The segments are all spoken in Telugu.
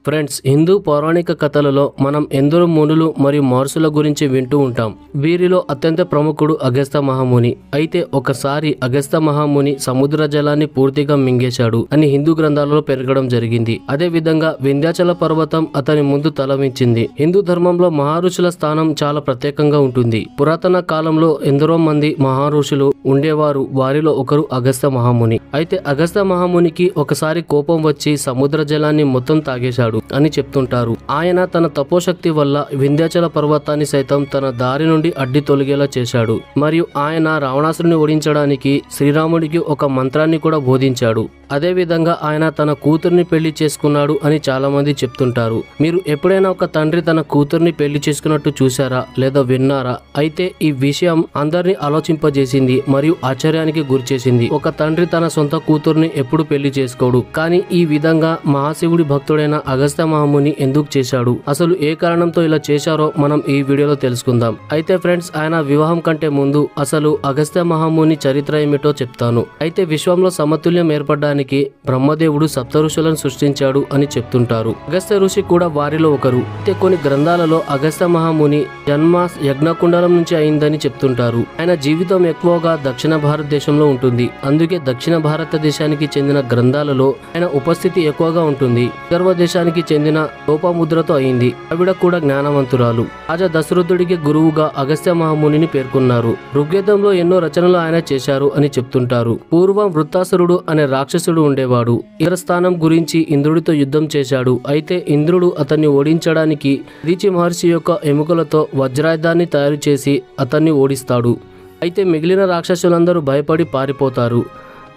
ఫ్రెండ్స్, హిందూ పౌరాణిక కథలలో మనం ఎందరో మునులు మరియు మహర్షుల గురించి వింటూ ఉంటాం. వీరిలో అత్యంత ప్రముఖుడు అగస్త్య మహాముని. అయితే ఒకసారి అగస్త్య మహాముని సముద్ర జలాన్ని పూర్తిగా మింగేశాడు అని హిందూ గ్రంథాలలో పెరగడం జరిగింది. అదే విధంగా వింధ్యాచల పర్వతం అతని ముందు తలవించింది. హిందూ ధర్మంలో మహర్షుల స్థానం చాలా ప్రత్యేకంగా ఉంటుంది. పురాతన కాలంలో ఎందరో మంది మహర్షులు ఉండేవారు. వారిలో ఒకరు అగస్త్య మహాముని. అయితే అగస్త్య మహామునికి ఒకసారి కోపం వచ్చి సముద్ర జలాన్ని మొత్తం తాగేశాడు అని చెప్తుంటారు. ఆయన తన తపోశక్తి వల్ల వింధ్యాచల పర్వతాన్ని సైతం తన దారి నుండి అడ్డి తొలగేలా చేశాడు. మరియు ఆయన రావణాసురుని ఓడించడానికి శ్రీరాముడికి ఒక మంత్రాన్ని కూడా బోధించాడు. అదే విధంగా ఆయన తన కూతుర్ని పెళ్లి చేసుకున్నాడు అని చాలా మంది చెప్తుంటారు. మీరు ఎప్పుడైనా ఒక తండ్రి తన కూతుర్ని పెళ్లి చేసుకున్నట్టు చూసారా లేదా విన్నారా? అయితే ఈ విషయం అందరినీ ఆలోచింపజేసింది మరియు ఆశ్చర్యానికి గురిచేసింది. ఒక తండ్రి తన సొంత కూతుర్ని ఎప్పుడు పెళ్లి చేసుకోడు. కానీ ఈ విధంగా మహాశివుడి భక్తుడైన అగస్త్య మహాముని ఎందుకు చేశాడు? అసలు ఏ కారణంతో ఇలా చేశారో మనం ఈ వీడియోలో తెలుసుకుందాం. అయితే ఫ్రెండ్స్, ఆయన వివాహం కంటే ముందు అసలు అగస్త్య మహాముని చరిత్ర ఏమిటో చెప్తాను. అయితే విశ్వంలో సమతుల్యం ఏర్పడడానికి బ్రహ్మదేవుడు సప్త ఋషులను సృష్టించాడు అని చెప్తుంటారు. అగస్త్య ఋషి కూడా వారిలో ఒకరు. అయితే కొన్ని గ్రంథాలలో అగస్త్య మహాముని జన్మ యజ్ఞకుండలం నుంచి అయిందని చెప్తుంటారు. ఆయన జీవితం ఎక్కువగా దక్షిణ భారతదేశంలో ఉంటుంది. అందుకే దక్షిణ భారతదేశానికి చెందిన గ్రంథాలలో ఆయన ఉపస్థితి ఎక్కువగా ఉంటుంది. విదర్భ దేశానికి చెందిన లోపముద్రతో అయింది. ఆవిడ కూడా జ్ఞానవంతురాలు. రాజా దశరథుడికి గురువుగా అగస్త్య మహామునిని పేర్కొన్నారు. ఋగ్వేదంలో ఎన్నో రచనలు ఆయన చేశారు అని చెప్తుంటారు. పూర్వం వృత్తాసురుడు అనే రాక్షసుడు ఉండేవాడు. ఇంద్రస్థానం గురించి ఇంద్రుడితో యుద్ధం చేశాడు. అయితే ఇంద్రుడు అతన్ని ఓడించడానికి దీచి మహర్షి యొక్క ఎముకలతో వజ్రాయుధాన్ని తయారు చేసి అతన్ని ఓడిస్తాడు. అయితే మిగిలిన రాక్షసులందరూ భయపడి పారిపోతారు.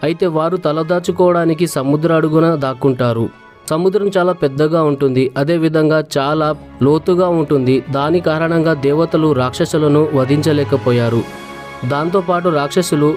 అయితే వారు తలదాచుకోవడానికి సముద్ర అడుగున దాక్కుంటారు. సముద్రం చాలా పెద్దగా ఉంటుంది. అదే విధంగా చాలా లోతుగా ఉంటుంది. దాని కారణంగా దేవతలు రాక్షసులను వధించలేకపోయారు. దాంతోపాటు రాక్షసులు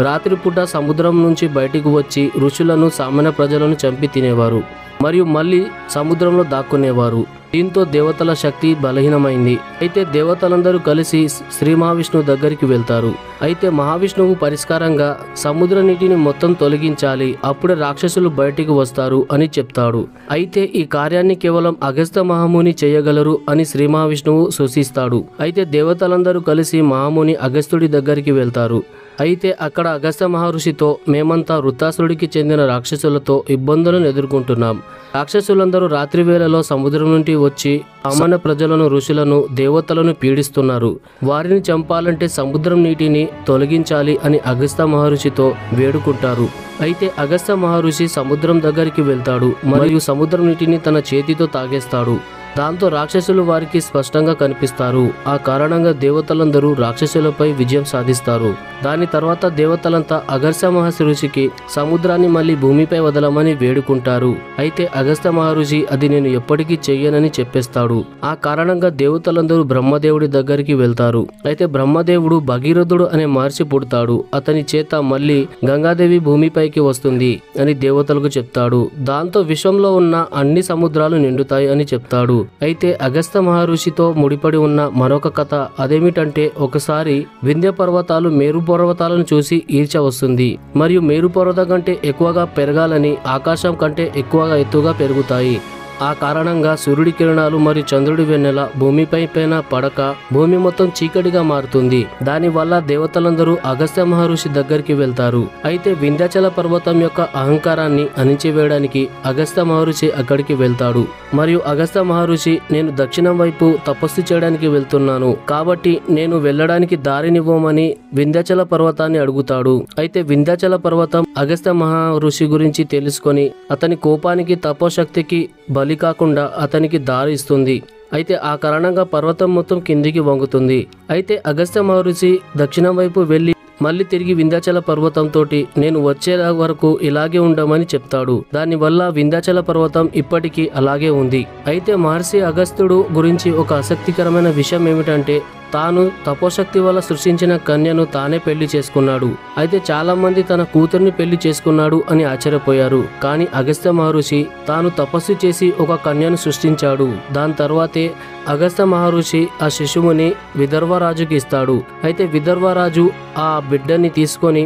రాత్రిపూట సముద్రం నుంచి బయటికి వచ్చి ఋషులను సామాన్య ప్రజలను చంపి తినేవారు మరియు మళ్ళీ సముద్రంలో దాక్కునేవారు. దీంతో దేవతల శక్తి బలహీనమైంది. అయితే దేవతలందరూ కలిసి శ్రీ మహావిష్ణువు దగ్గరికి వెళ్తారు. అయితే మహావిష్ణువు పరిష్కారంగా సముద్ర నీటిని మొత్తం తొలగించాలి, అప్పుడే రాక్షసులు బయటికి వస్తారు అని చెప్తాడు. అయితే ఈ కార్యాన్ని కేవలం అగస్త్య మహాముని చేయగలరు అని శ్రీ మహావిష్ణువు సూచిస్తాడు. అయితే దేవతలందరూ కలిసి మహాముని అగస్త్యుడి దగ్గరికి వెళ్తారు. అయితే అక్కడ అగస్త్య మహర్షితో, మేమంతా వృత్తాసురుడికి చెందిన రాక్షసులతో ఇబ్బందులను ఎదుర్కొంటున్నాం. రాక్షసులందరూ రాత్రి వేళలో సముద్రం నుండి వచ్చి సామాన్య ప్రజలను, ఋషులను, దేవతలను పీడిస్తున్నారు. వారిని చంపాలంటే సముద్రం నీటిని తొలగించాలి అని అగస్త్య మహర్షితో వేడుకుంటారు. అయితే అగస్త్య మహర్షి సముద్రం దగ్గరికి వెళ్తాడు మరియు సముద్రం నీటిని తన చేతితో తాగేస్తాడు. దాంతో రాక్షసులు వారికి స్పష్టంగా కనిపిస్తారు. ఆ కారణంగా దేవతలందరూ రాక్షసులపై విజయం సాధిస్తారు. దాని తర్వాత దేవతలంతా అగస్త్య మహర్షికి సముద్రాన్ని మళ్ళీ భూమిపై వదలమని వేడుకుంటారు. అయితే అగస్త్య మహర్షి అది నేను ఎప్పటికీ చెయ్యనని చెప్పేస్తాడు. ఆ కారణంగా దేవతలందరూ బ్రహ్మదేవుడి దగ్గరికి వెళ్తారు. అయితే బ్రహ్మదేవుడు భగీరథుడు అనే మహర్షి పుడతాడు. అతని చేత మళ్ళీ గంగాదేవి భూమిపైకి వస్తుంది అని దేవతలకు చెప్తాడు. దాంతో విశ్వంలో ఉన్న అన్ని సముద్రాలు నిండుతాయి అని చెప్తాడు. అయితే అగస్త్య మహర్షితో ముడిపడి ఉన్న మరొక కథ అదేమిటంటే, ఒకసారి వింధ్య పర్వతాలు మేరు పర్వతాలను చూసి ఈర్ష్య వస్తుంది మరియు మేరు పర్వతం కంటే ఎక్కువగా పెరగాలని ఆకాశం కంటే ఎక్కువగా ఎత్తుగా పెరుగుతాయి. ఆ కారణంగా సూర్యుడి కిరణాలు మరియు చంద్రుడి వెన్నెల భూమిపై పైన పడక భూమి మొత్తం చీకటిగా మారుతుంది. దానివల్ల దేవతలందరూ అగస్త్య మహర్షి దగ్గరికి వెళ్తారు. అయితే వింధ్యాచల పర్వతం యొక్క అహంకారాన్ని అణిచివేయడానికి అగస్త్య మహర్షి అక్కడికి వెళ్తాడు. మరియు అగస్త్య మహర్షి, నేను దక్షిణం వైపు తపస్సు చేయడానికి వెళ్తున్నాను, కాబట్టి నేను వెళ్ళడానికి దారినివ్వమని వింధ్యాచల పర్వతాన్ని అడుగుతాడు. అయితే వింధ్యాచల పర్వతం అగస్త్య మహర్షి గురించి తెలుసుకొని అతని కోపానికి, తపోశక్తికి బలి కాకుండా అతనికి దారి ఇస్తుంది. అయితే ఆ కారణంగా పర్వతం మొత్తం కిందికి వంగుతుంది. అయితే అగస్త్య మహర్షి దక్షిణం వైపు వెళ్లి మళ్ళీ తిరిగి వింధ్యాచల పర్వతంతో నేను వచ్చే వరకు ఇలాగే ఉండమని చెప్తాడు. దానివల్ల వింధ్యాచల పర్వతం ఇప్పటికీ అలాగే ఉంది. అయితే మహర్షి అగస్త్యుడు గురించి ఒక ఆసక్తికరమైన విషయం ఏమిటంటే, తాను తపోశక్తి వల్ల సృష్టించిన కన్యను తానే పెళ్లి చేసుకున్నాడు. అయితే చాలా మంది తన కూతుర్ని పెళ్లి చేసుకున్నాడు అని ఆశ్చర్యపోయారు. కానీ అగస్త్య మహర్షి తాను తపస్సు చేసి ఒక కన్యను సృష్టించాడు. దాని తర్వాతే అగస్త్య మహర్షి ఆ శిశువుని విదర్భరాజుకి ఇస్తాడు. అయితే విదర్భరాజు ఆ బిడ్డని తీసుకొని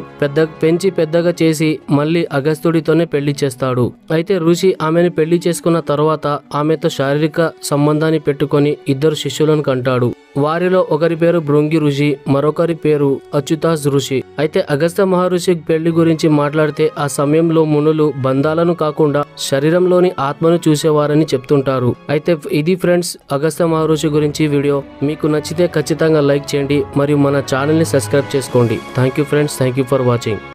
పెంచి పెద్దగా చేసి మళ్ళీ అగస్త్యుడితోనే పెళ్లి చేస్తాడు. అయితే ఋషి ఆమెను పెళ్లి చేసుకున్న తర్వాత ఆమెతో శారీరక సంబంధాన్ని పెట్టుకొని ఇద్దరు శిష్యులను కంటాడు. వారిలో ఒకరి పేరు భృంగి ఋషి, మరొకరి పేరు అచ్యుతాస్ ఋషి. అయితే అగస్త్య మహర్షి పెళ్లి గురించి మాట్లాడితే ఆ సమయంలో మునులు బంధాలను కాకుండా శరీరంలోని ఆత్మను చూసేవారని చెప్తుంటారు. అయితే ఇది ఫ్రెండ్స్ అగస్త్య మహర్షి గురించి వీడియో. మీకు నచ్చితే ఖచ్చితంగా లైక్ చేయండి మరియు మన ఛానల్ని సబ్స్క్రైబ్ చేసుకోండి. Thank you friends, thank you for watching.